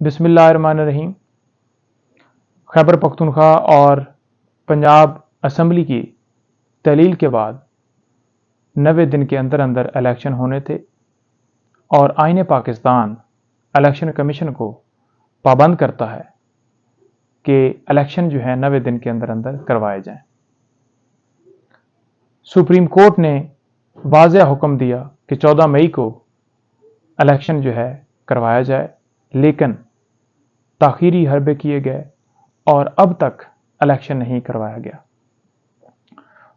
بسم اللہ الرحمن الرحیم۔ خیبر پختونخوا اور پنجاب اسمبلی کی تحلیل کے بعد 90 دن کے اندر اندر الیکشن ہونے تھے اور آئین پاکستان الیکشن کمیشن کو پابند کرتا ہے کہ الیکشن جو ہے 90 دن کے اندر اندر کروائے جائیں۔ سپریم کورٹ نے واضح حکم دیا کہ 14 مئی کو الیکشن جو ہے کروایا جائے، لیکن تاخیری حربے کیے گئے اور اب تک الیکشن نہیں کروایا گیا۔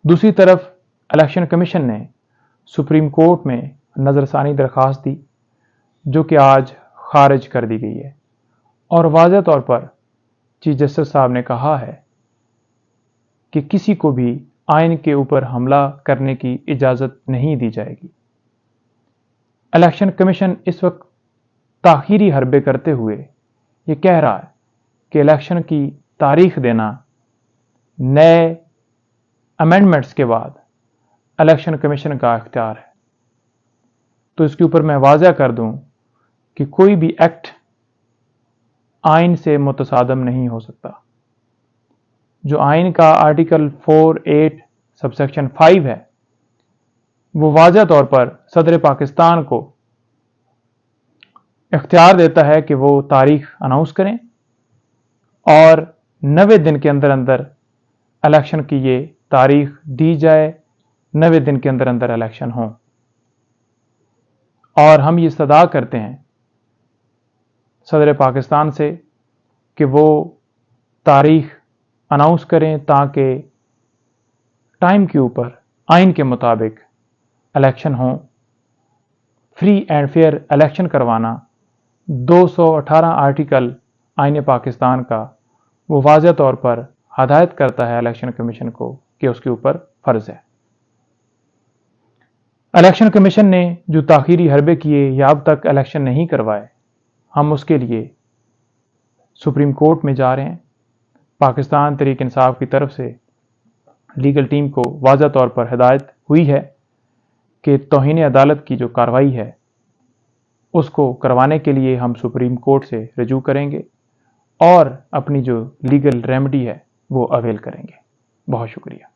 دوسری طرف الیکشن کمیشن نے سپریم کورٹ میں نظر ثانی درخواست دی جو کہ آج خارج کر دی گئی ہے، اور واضح طور پر چیف جسٹس صاحب نے کہا ہے کہ کسی کو بھی آئین کے اوپر حملہ کرنے کی اجازت نہیں دی جائے گی۔ الیکشن کمیشن اس وقت تاخیری حربے کرتے ہوئے یہ کہہ رہا ہے کہ الیکشن کی تاریخ دینا نئے امینڈمنٹس کے بعد الیکشن کمیشن کا اختیار ہے۔ تو اس کے اوپر میں واضح کر دوں کہ کوئی بھی ایکٹ آئین سے متصادم نہیں ہو سکتا۔ جو آئین کا آرٹیکل 48 سب سیکشن 5 ہے وہ واضح طور پر صدر پاکستان کو اختیار دیتا ہے کہ وہ تاریخ اناؤنس کریں اور 90 دن کے اندر اندر الیکشن کی یہ تاریخ دی جائے، 90 دن کے اندر اندر الیکشن ہوں۔ اور ہم یہ استدعا کرتے ہیں صدر پاکستان سے کہ وہ تاریخ اناؤنس کریں تاکہ ٹائم کے اوپر آئین کے مطابق الیکشن ہوں۔ فری اینڈ فیئر الیکشن کروانا 218 آرٹیکل آئین پاکستان کا وہ واضح طور پر ہدایت کرتا ہے الیکشن کمیشن کو کہ اس کے اوپر فرض ہے۔ الیکشن کمیشن نے جو تاخیری حربے کیے یا اب تک الیکشن نہیں کروائے، ہم اس کے لیے سپریم کورٹ میں جا رہے ہیں۔ پاکستان تحریک انصاف کی طرف سے لیگل ٹیم کو واضح طور پر ہدایت ہوئی ہے کہ توہین عدالت کی جو کارروائی ہے اس کو کروانے کے لیے ہم سپریم کورٹ سے رجوع کریں گے اور اپنی جو لیگل ریمیڈی ہے وہ اویل کریں گے۔ بہت شکریہ۔